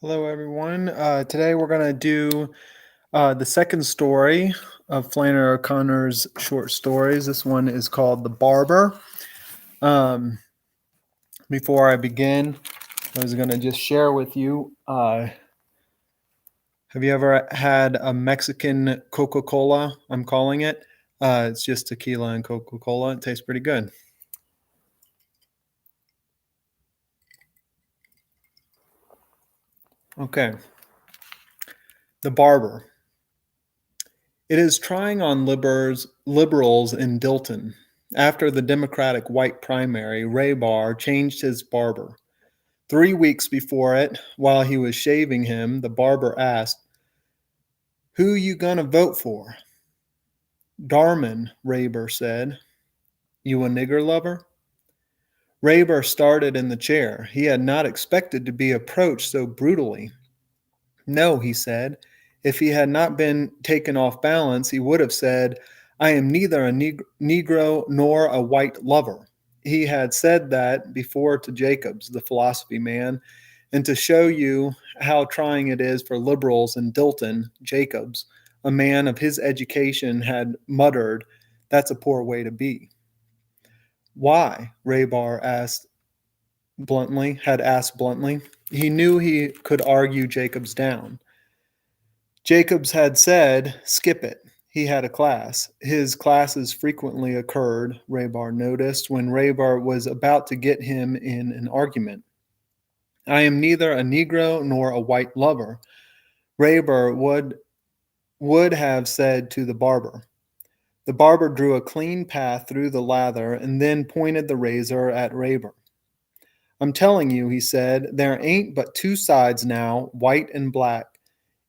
Hello, everyone. Today we're going to do the second story of Flannery O'Connor's short stories. This one is called The Barber. Um, Before I begin, I was going to just share with you have you ever had a Mexican Coca Cola? I'm calling it. It's just tequila and Coca Cola. It tastes pretty good. Okay. The Barber. It is trying on liberals in Dilton. After the Democratic white primary, Ray Barr changed his barber. 3 weeks before it, while he was shaving him, the barber asked, "Who you gonna vote for?" "Darman," Rayber said. "You a nigger lover?" Rayber started in the chair. He had not expected to be approached so brutally. "No," he said. If he had not been taken off balance, he would have said, "I am neither a Negro nor a white lover." He had said that before to Jacobs, the philosophy man, and to show you how trying it is for liberals in Dilton, Jacobs, a man of his education, had muttered, "That's a poor way to be." "Why?" Raybar had asked bluntly. He knew he could argue Jacobs down. Jacobs had said, "Skip it." He had a class. His classes frequently occurred, Raybar noticed, when Raybar was about to get him in an argument. "I am neither a Negro nor a white lover," Raybar would have said to the barber. The barber drew a clean path through the lather and then pointed the razor at Raybar. "I'm telling you," he said, "there ain't but two sides now, white and black.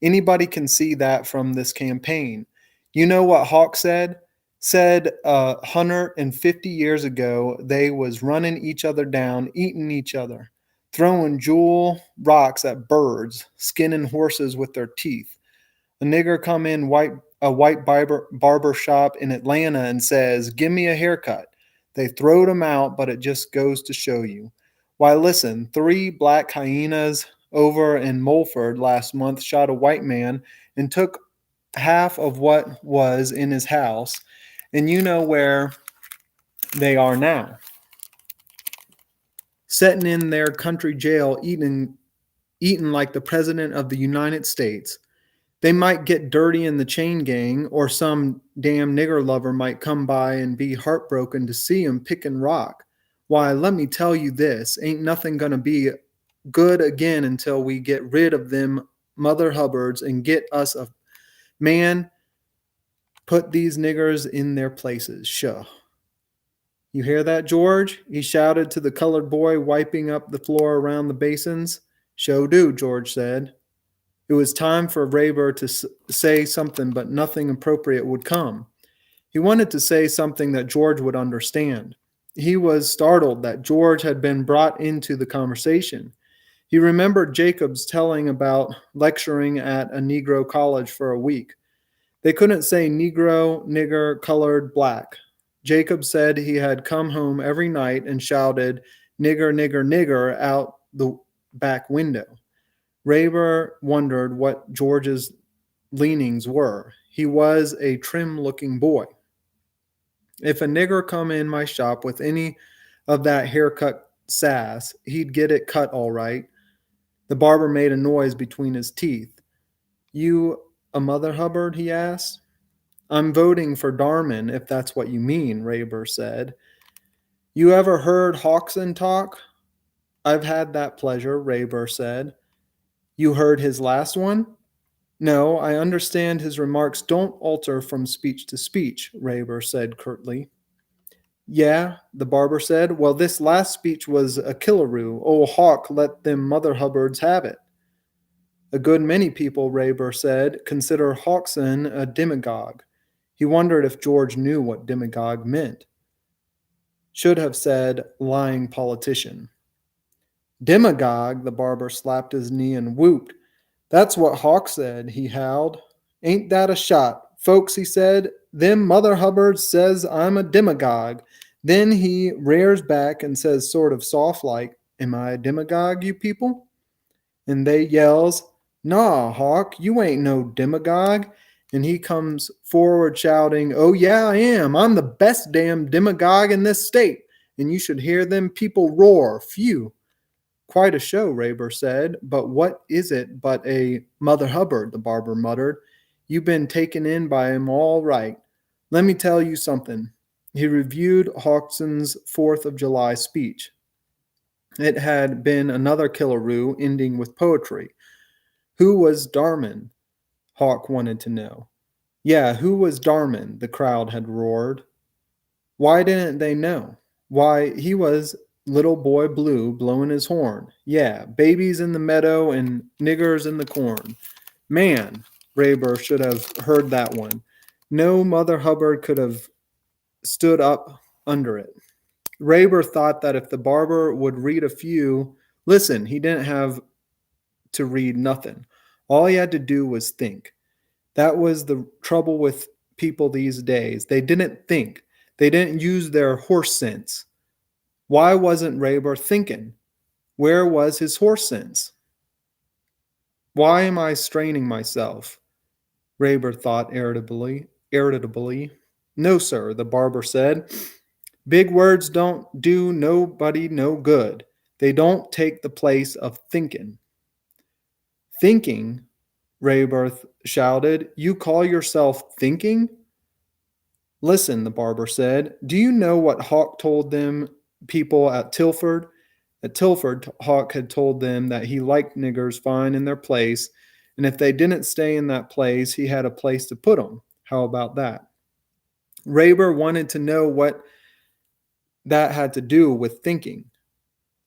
Anybody can see that from this campaign. You know what Hawk said? Said 150 years ago they was running each other down, eating each other, throwing jewel rocks at birds, skinning horses with their teeth. A nigger come in a white barber shop in Atlanta and says, 'Give me a haircut.' They throwed him out, but it just goes to show you. Why, listen, 3 black hyenas over in Mulford last month shot a white man and took half of what was in his house, and you know where they are now, setting in their country jail, eating like the President of the United States. They might get dirty in the chain gang, or some damn nigger lover might come by and be heartbroken to see 'em picking rock. Why, let me tell you this, ain't nothing gonna be good again until we get rid of them Mother Hubbards and get us a man, put these niggers in their places. Shuh. You hear that, George?" he shouted to the colored boy wiping up the floor around the basins. "Sho do," George said. It was time for Rayber to say something, but nothing appropriate would come. He wanted to say something that George would understand. He was startled that George had been brought into the conversation. He remembered Jacobs telling about lecturing at a Negro college for a week. They couldn't say Negro, nigger, colored, black. Jacob said he had come home every night and shouted, "Nigger, nigger, nigger," out the back window. Rayber wondered what George's leanings were. He was a trim-looking boy. "If a nigger come in my shop with any of that haircut sass, he'd get it cut all right." The barber made a noise between his teeth. "You a Mother Hubbard?" he asked. "I'm voting for Darman, if that's what you mean," Rayber said. "You ever heard Hawkson talk?" "I've had that pleasure," Rayber said. "You heard his last one?" "No, I understand his remarks don't alter from speech to speech," Rayber said curtly. "Yeah," the barber said. "Well, this last speech was a killaroo. Old Hawk let them Mother Hubbards have it." "A good many people," Rayber said, "consider Hawkson a demagogue." He wondered if George knew what demagogue meant. Should have said lying politician. "Demagogue," the barber slapped his knee and whooped. "That's what Hawk said," he howled. "Ain't that a shot? Folks," he said, "them Mother Hubbards says I'm a demagogue." Then he rears back and says sort of soft like, "Am I a demagogue, you people?" And they yells, "Nah, Hawk, you ain't no demagogue." And he comes forward shouting, "Oh, yeah, I am. I'm the best damn demagogue in this state. And you should hear them people roar. Phew." "Quite a show," Rayber said. "But what is it but a Mother Hubbard?" the barber muttered. "You've been taken in by him all right. Let me tell you something." He reviewed Hawkson's 4th of July speech. It had been another killaroo ending with poetry. Who was Darman? Hawk wanted to know. Yeah, who was Darman? The crowd had roared. Why didn't they know? Why, he was Little Boy Blue blowing his horn. Yeah, babies in the meadow and niggers in the corn. Man, Rayber should have heard that one. No Mother Hubbard could have stood up under it. Rayber thought that if the barber would read a few, listen, he didn't have to read nothing. All he had to do was think. That was the trouble with people these days. They didn't think. They didn't use their horse sense. Why wasn't Rayber thinking? Where was his horse sense? Why am I straining myself? Rayber thought irritably. No, sir, the barber said. Big words don't do nobody no good. They don't take the place of thinking. Thinking? Rayber shouted. You call yourself thinking? Listen, the barber said. Do you know what Hawk told them people at Tilford? At Tilford, Hawk had told them that he liked niggers fine in their place, and if they didn't stay in that place, he had a place to put them. How about that? Rayber wanted to know what that had to do with thinking.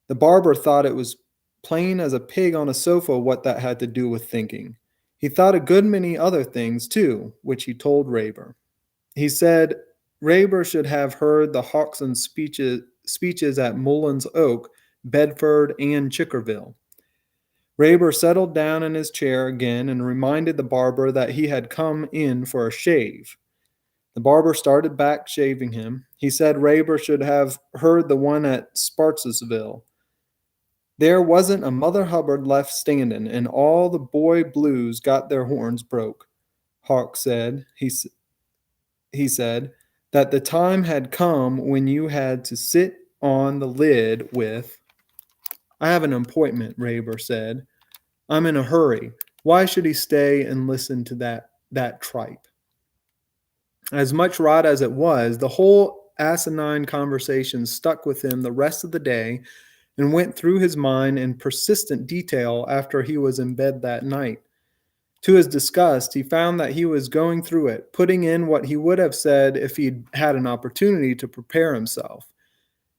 The barber thought it was plain as a pig on a sofa what that had to do with thinking. He thought a good many other things, too, which he told Rayber. He said Rayber should have heard the Hawkson speeches at Mullins Oak, Bedford, and Chickerville. Rayber settled down in his chair again and reminded the barber that he had come in for a shave. The barber started back shaving him. He said Rayber should have heard the one at Sparksville. There wasn't a Mother Hubbard left standing, and all the boy blues got their horns broke. Hawk said. He said that the time had come when you had to sit on the lid with. I have an appointment, Rayber said. I'm in a hurry. Why should he stay and listen to that tripe? As much rot as it was, the whole asinine conversation stuck with him the rest of the day and went through his mind in persistent detail after he was in bed that night. To his disgust, he found that he was going through it, putting in what he would have said if he'd had an opportunity to prepare himself.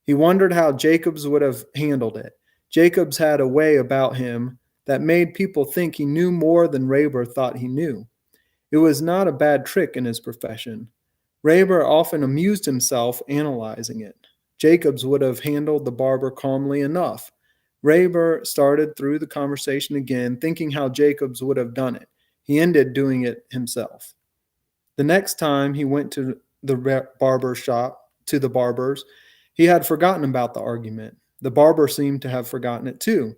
He wondered how Jacobs would have handled it. Jacobs had a way about him that made people think he knew more than Rayber thought he knew. It was not a bad trick in his profession. Rayber often amused himself analyzing it. Jacobs would have handled the barber calmly enough. Rayber started through the conversation again, thinking how Jacobs would have done it. He ended doing it himself. The next time he went to the barber shop, to the barber's, he had forgotten about the argument. The barber seemed to have forgotten it too.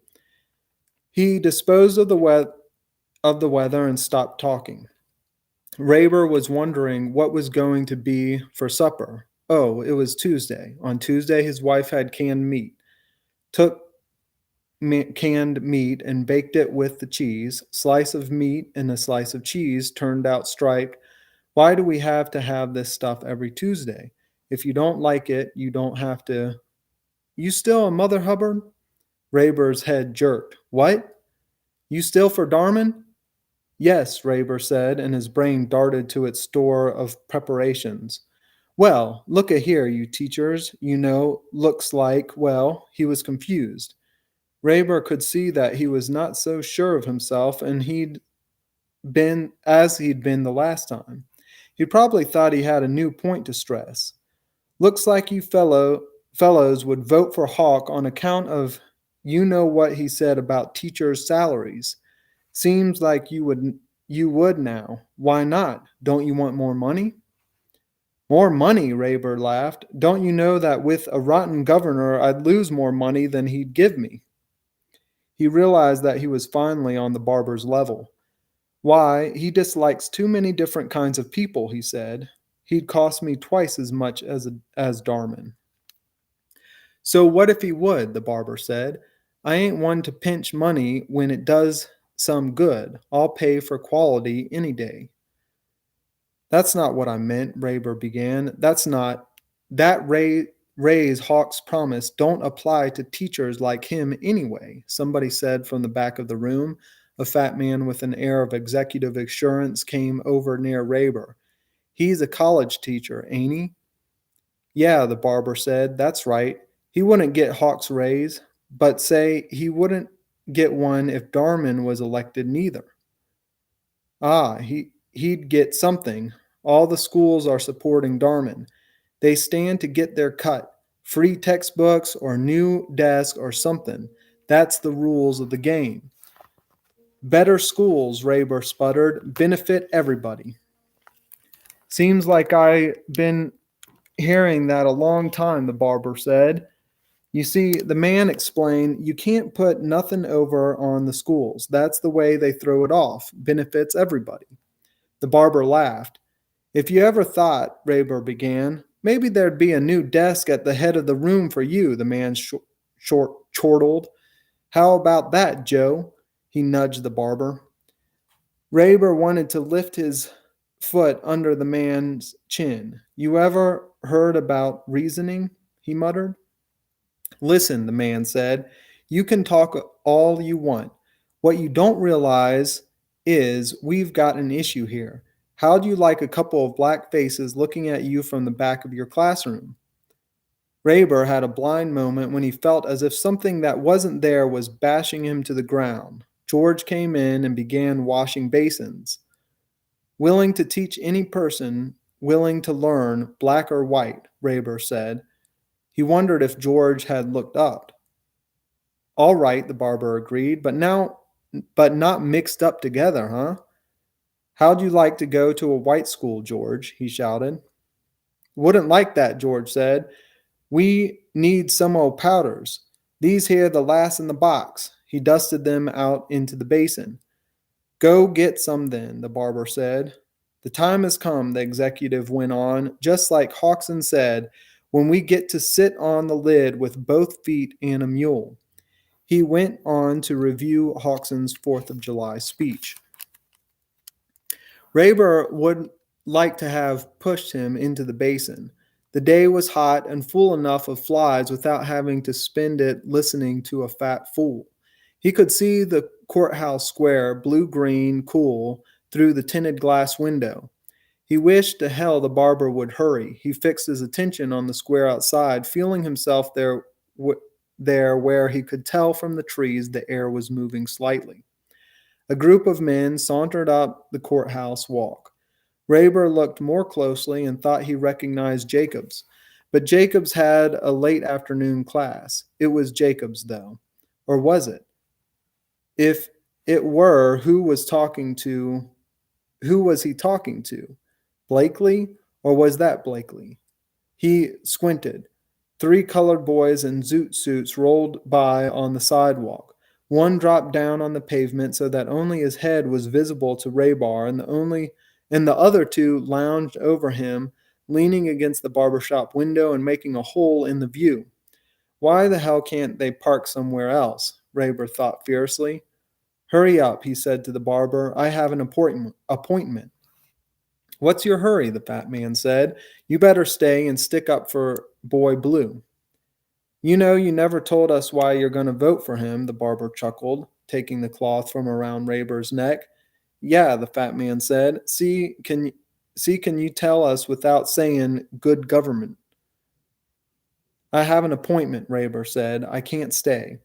He disposed of the weather and stopped talking. Rayber was wondering what was going to be for supper. Oh, it was Tuesday. On Tuesday, his wife had canned meat. Took canned meat and baked it with the cheese. Slice of meat and a slice of cheese turned out striped. Why do we have to have this stuff every Tuesday? If you don't like it, you don't have to. You still a Mother Hubbard? Rayber's head jerked. What? You still for Darman? Yes, Rayber said, and his brain darted to its store of preparations. Well, look a here, you teachers, looks like, well, he was confused. Rayber could see that he was not so sure of himself and he'd been the last time. He probably thought he had a new point to stress. Looks like you fellows would vote for Hawk on account of what he said about teachers' salaries. Seems like you would now. Why not? Don't you want more money? More money, Rayber laughed. Don't you know that with a rotten governor I'd lose more money than he'd give me? He realized that he was finally on the barber's level. Why, he dislikes too many different kinds of people, he said. He'd cost me twice as much as Darman. So what if he would? The barber said. I ain't one to pinch money when it does some good. I'll pay for quality any day. That's not what I meant, Rayber began. That's not. That Ray's Hawk's promise don't apply to teachers like him anyway, somebody said from the back of the room. A fat man with an air of executive assurance came over near Rayber. He's a college teacher, ain't he? Yeah, the barber said. That's right. He wouldn't get Hawk's raise, but say he wouldn't get one if Darman was elected neither. Ah, he'd get something. All the schools are supporting Darman. They stand to get their cut. Free textbooks or new desk or something. That's the rules of the game. Better schools, Rayber sputtered, benefit everybody. Seems like I've been hearing that a long time, the barber said. You see, the man explained, you can't put nothing over on the schools. That's the way they throw it off. Benefits everybody. The barber laughed. If you ever thought, Rayber began, maybe there'd be a new desk at the head of the room for you, the man chortled. How about that, Joe? He nudged the barber. Rayber wanted to lift his foot under the man's chin. You ever heard about reasoning? He muttered. Listen, the man said, you can talk all you want. What you don't realize is we've got an issue here. How'd you like a couple of black faces looking at you from the back of your classroom? Rayber had a blind moment when he felt as if something that wasn't there was bashing him to the ground. George came in and began washing basins. Willing to teach any person, willing to learn, black or white, Rayber said. He wondered if George had looked up. All right, the barber agreed, but not mixed up together, huh? How'd you like to go to a white school, George? He shouted. Wouldn't like that, George said. We need some old powders. These here the last in the box. He dusted them out into the basin. Go get some then, the barber said. The time has come, the executive went on, just like Hawkson said, when we get to sit on the lid with both feet and a mule. He went on to review Hawkson's 4th of July speech. Rayber would like to have pushed him into the basin. The day was hot and full enough of flies without having to spend it listening to a fat fool. He could see the courthouse square, blue-green, cool, through the tinted glass window. He wished to hell the barber would hurry. He fixed his attention on the square outside, feeling himself there where he could tell from the trees the air was moving slightly. A group of men sauntered up the courthouse walk. Rayber looked more closely and thought he recognized Jacobs. But Jacobs had a late afternoon class. It was Jacobs, though. Or was it? If it were, who was he talking to? Blakely? Or was that Blakely? He squinted. 3 colored boys in zoot suits rolled by on the sidewalk. One dropped down on the pavement so that only his head was visible to Rayber, and the other 2 lounged over him, leaning against the barbershop window and making a hole in the view. Why the hell can't they park somewhere else? Rayber thought fiercely. Hurry up, he said to the barber. I have an appointment. What's your hurry? The fat man said. You better stay and stick up for Boy Blue. You know you never told us why you're going to vote for him, the barber chuckled, taking the cloth from around Rayber's neck. Yeah, the fat man said. Can you tell us without saying good government? I have an appointment, Rayber said. I can't stay.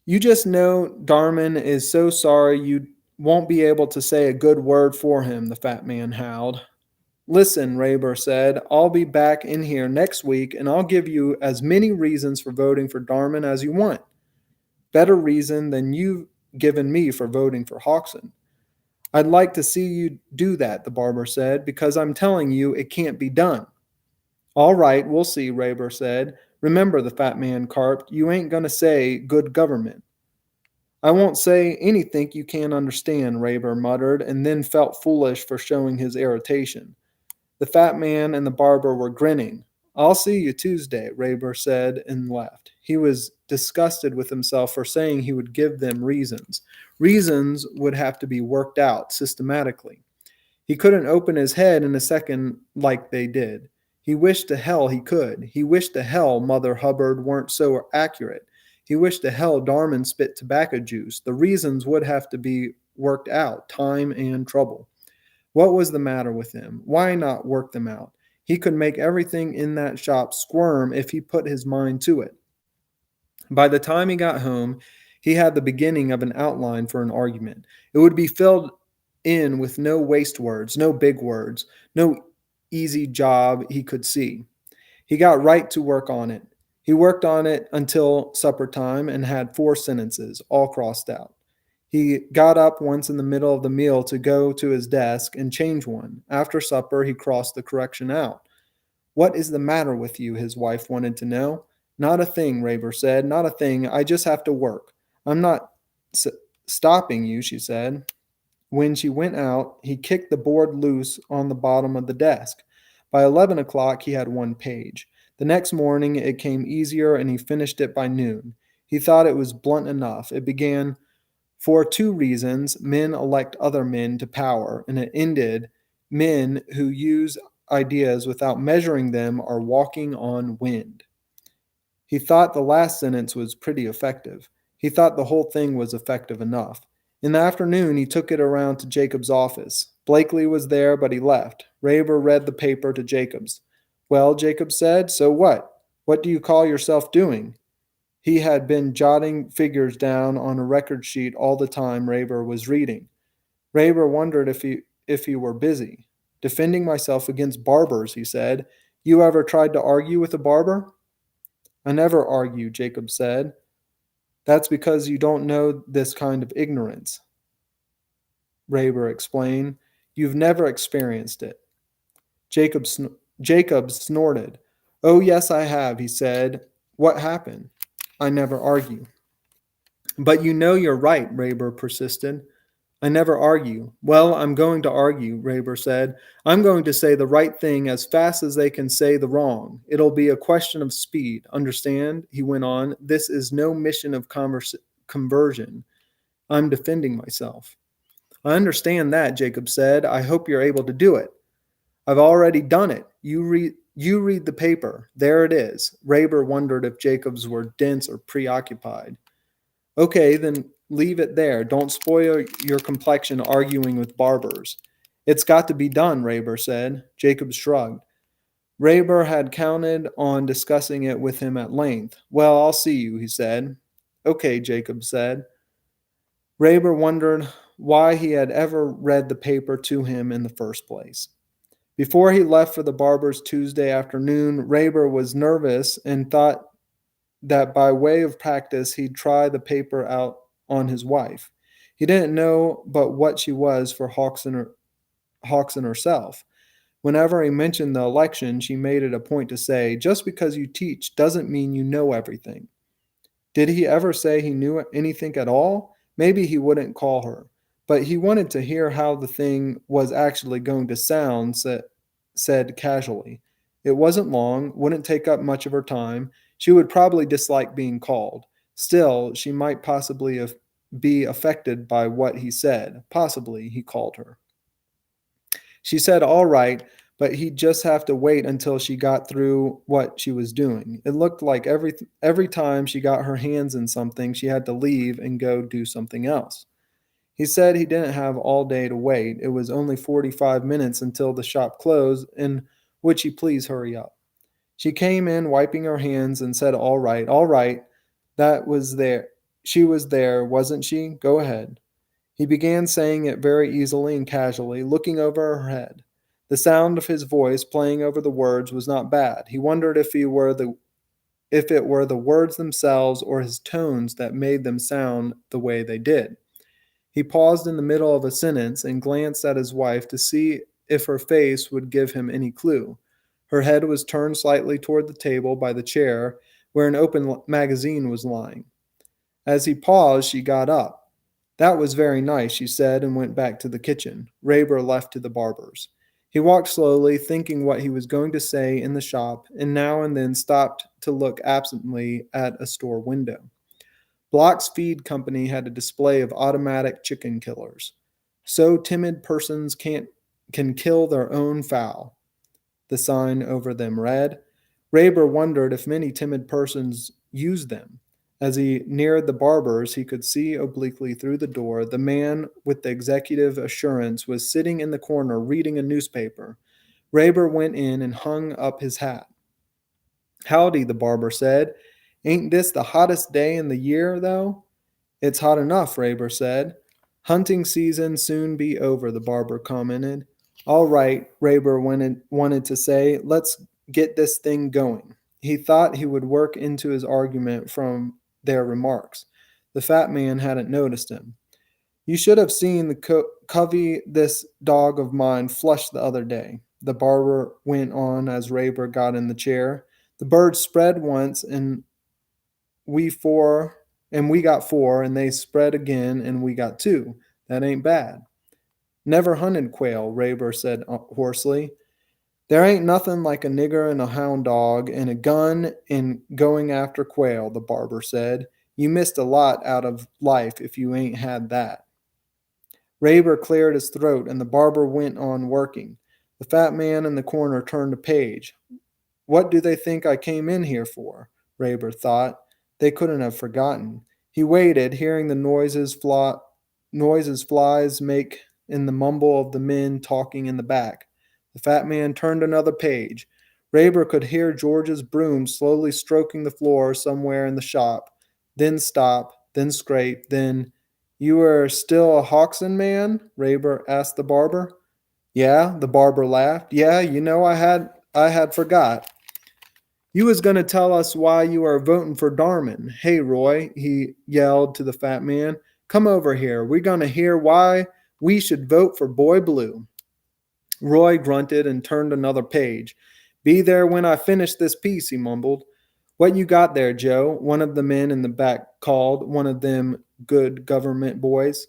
You just know Darman is so sorry you won't be able to say a good word for him, the fat man howled. Listen, Rayber said, I'll be back in here next week and I'll give you as many reasons for voting for Darman as you want. Better reason than you've given me for voting for Hawkson. I'd like to see you do that, the barber said, because I'm telling you it can't be done. All right, we'll see, Rayber said. Remember, the fat man carped, you ain't going to say good government. I won't say anything you can't understand, Raber muttered, and then felt foolish for showing his irritation. The fat man and the barber were grinning. I'll see you Tuesday, Raber said and left. He was disgusted with himself for saying he would give them reasons. Reasons would have to be worked out systematically. He couldn't open his head in a second like they did. He wished to hell he could. He wished to hell Mother Hubbard weren't so accurate. He wished to hell Darman spit tobacco juice. The reasons would have to be worked out, time and trouble. What was the matter with him? Why not work them out? He could make everything in that shop squirm if he put his mind to it. By the time he got home, he had the beginning of an outline for an argument. It would be filled in with no waste words, no big words, no easy job he could see. He got right to work on it. He worked on it until supper time and had 4 sentences, all crossed out. He got up once in the middle of the meal to go to his desk and change one. After supper, he crossed the correction out. What is the matter with you? His wife wanted to know. Not a thing, Raber said. Not a thing. I just have to work. I'm not s- stopping you, she said. When she went out, he kicked the board loose on the bottom of the desk. By 11 o'clock, he had 1 page. The next morning, it came easier and he finished it by noon. He thought it was blunt enough. It began, for 2 reasons, men elect other men to power, and it ended, men who use ideas without measuring them are walking on wind. He thought the last sentence was pretty effective. He thought the whole thing was effective enough. In the afternoon, he took it around to Jacob's office. Blakely was there, but he left. Raber read the paper to Jacobs. Well, Jacob said, so what? What do you call yourself doing? He had been jotting figures down on a record sheet all the time Raber was reading. Raber wondered if he were busy. Defending myself against barbers, he said. You ever tried to argue with a barber? I never argue, Jacob said. That's because you don't know this kind of ignorance, Raber explained. You've never experienced it. Jacob, Jacob snorted. Oh, yes, I have, he said. What happened? I never argue. But you know you're right, Raber persisted. I never argue. Well, I'm going to argue, Raber said. I'm going to say the right thing as fast as they can say the wrong. It'll be a question of speed. Understand? He went on. This is no mission of conversion. I'm defending myself. I understand that, Jacob said. I hope you're able to do it. I've already done it. You read the paper. There it is. Raber wondered if Jacobs were dense or preoccupied. Okay, then leave it there. Don't spoil your complexion arguing with barbers. It's got to be done, Raber said. Jacob shrugged. Raber had counted on discussing it with him at length. Well, I'll see you, he said. Okay, Jacob said. Raber wondered why he had ever read the paper to him in the first place. Before he left for the barber's Tuesday afternoon, Raber was nervous and thought that by way of practice he'd try the paper out on his wife. He didn't know but what she was for Hawks and herself. Whenever he mentioned the election, she made it a point to say, just because you teach doesn't mean you know everything. Did he ever say he knew anything at all? Maybe he wouldn't call her. But he wanted to hear how the thing was actually going to sound, said casually. It wasn't long, wouldn't take up much of her time. She would probably dislike being called. Still, she might possibly be affected by what he said. Possibly, he called her. She said, all right, but he'd just have to wait until she got through what she was doing. It looked like every time she got her hands in something, she had to leave and go do something else. He said he didn't have all day to wait. It was only 45 minutes until the shop closed, and would she please hurry up? She came in wiping her hands and said, all right, all right. That was there. She was there, wasn't she? Go ahead. He began saying it very easily and casually, looking over her head. The sound of his voice playing over the words was not bad. He wondered if it were the words themselves or his tones that made them sound the way they did. He paused in the middle of a sentence and glanced at his wife to see if her face would give him any clue. Her head was turned slightly toward the table by the chair where an open magazine was lying. As he paused, she got up. That was very nice, she said, and went back to the kitchen. Raber left to the barber's. He walked slowly, thinking what he was going to say in the shop, and now and then stopped to look absently at a store window. Block's Feed Company had a display of automatic chicken killers. So timid persons can kill their own fowl, the sign over them read. Raber wondered if many timid persons used them. As he neared the barber's, he could see obliquely through the door the man with the executive assurance was sitting in the corner reading a newspaper. Raber went in and hung up his hat. Howdy, the barber said. Ain't this the hottest day in the year, though? It's hot enough, Raber said. Hunting season soon be over, the barber commented. All right, Raber wanted to say, let's get this thing going. He thought he would work into his argument from their remarks. The fat man hadn't noticed him. You should have seen the covey this dog of mine flush the other day, the barber went on as Raber got in the chair. The birds spread once we four we got four, and they spread again and we got two. That ain't bad. Never hunted quail, Raber said hoarsely. There ain't nothing like a nigger and a hound dog and a gun and going after quail, the barber said. You missed a lot out of life if you ain't had that. Raber cleared his throat and the barber went on working. The fat man in the corner turned a page. What do they think I came in here for? Raber thought. They couldn't have forgotten. He waited, hearing the noises flies make in the mumble of the men talking in the back. The fat man turned another page. Raber could hear George's broom slowly stroking the floor somewhere in the shop, then stop, then scrape, then, You are still a Hoxton man? Raber asked the barber. Yeah, the barber laughed. Yeah, I had forgot. You was going to tell us why you are voting for Darman. Hey, Roy, he yelled to the fat man. Come over here. We're going to hear why we should vote for Boy Blue. Roy grunted and turned another page. Be there when I finish this piece, he mumbled. What you got there, Joe? One of the men in the back called, one of them good government boys.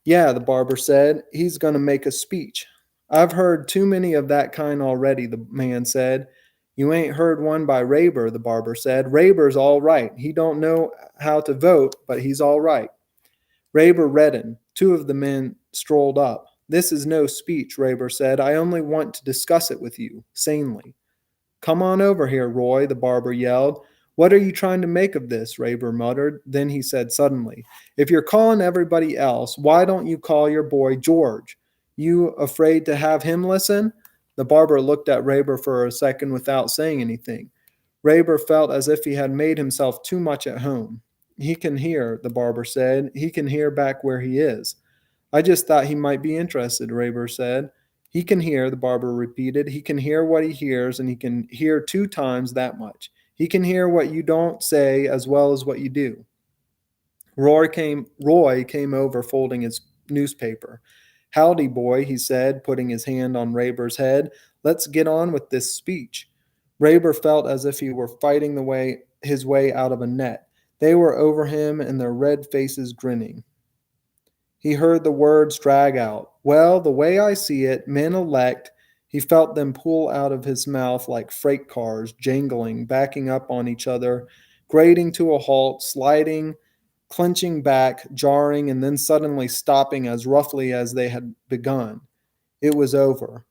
Yeah, the barber said. He's going to make a speech. I've heard too many of that kind already, the man said. You ain't heard one by Raber, the barber said. Raber's all right. He don't know how to vote, but he's all right. Raber reddened. Two of the men strolled up. This is no speech, Raber said. I only want to discuss it with you, sanely. Come on over here, Roy, the barber yelled. What are you trying to make of this? Raber muttered. Then he said suddenly, If you're calling everybody else, why don't you call your boy George? You afraid to have him listen? The barber looked at Raber for a second without saying anything. Raber felt as if he had made himself too much at home. He can hear, the barber said. He can hear back where he is. I just thought he might be interested, Raber said. He can hear, the barber repeated. He can hear what he hears, and he can hear 2 times that much. He can hear what you don't say as well as what you do. Roy came over folding his newspaper. Howdy, boy, he said, putting his hand on Raber's head. Let's get on with this speech. Raber felt as if he were fighting his way out of a net. They were over him and their red faces grinning. He heard the words drag out. Well, the way I see it, men elect. He felt them pull out of his mouth like freight cars, jangling, backing up on each other, grating to a halt, sliding, clenching back, jarring, and then suddenly stopping as roughly as they had begun. It was over.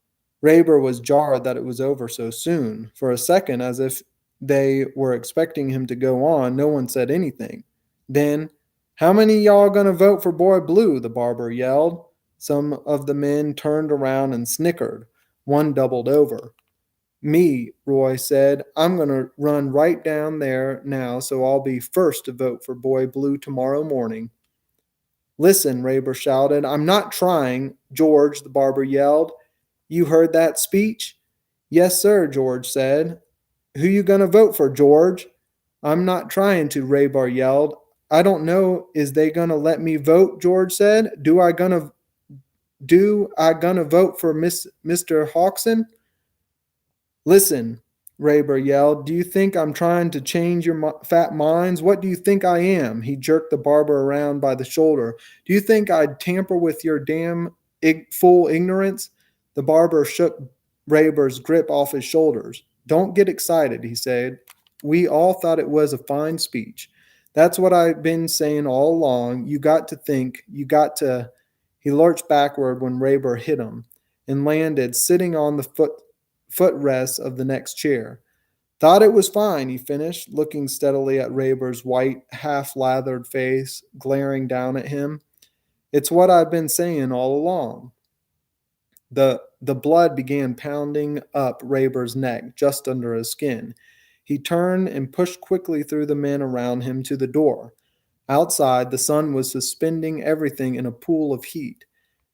Raber was jarred that it was over so soon. For a second, as if they were expecting him to go on, no one said anything. Then, how many y'all gonna vote for Boy Blue? The barber yelled. Some of the men turned around and snickered. One doubled over. Me, Roy said. I'm going to run right down there now, so I'll be first to vote for Boy Blue tomorrow morning. Listen, Raber shouted. I'm not trying, George, the barber yelled. You heard that speech? Yes, sir, George said. Who you going to vote for, George? I'm not trying to, Raber yelled. I don't know. Is they going to let me vote, George said. Do I gonna vote for Mr. Hawkson? Listen, Raber yelled. Do you think I'm trying to change your fat minds? What do you think I am? He jerked the barber around by the shoulder. Do you think I'd tamper with your damn fool ignorance? The barber shook Raber's grip off his shoulders. Don't get excited, he said. We all thought it was a fine speech. That's what I've been saying all along. You got to think, you got to. He lurched backward when Raber hit him and landed, sitting on the footrest of the next chair. Thought it was fine, he finished, looking steadily at Raber's white, half lathered face, glaring down at him. It's what I've been saying all along. The blood began pounding up Raber's neck, just under his skin. He turned and pushed quickly through the men around him to the door. Outside, the sun was suspending everything in a pool of heat,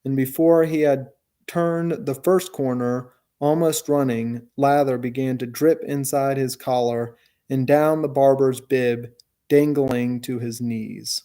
and before he had turned the first corner, almost running, lather began to drip inside his collar and down the barber's bib, dangling to his knees.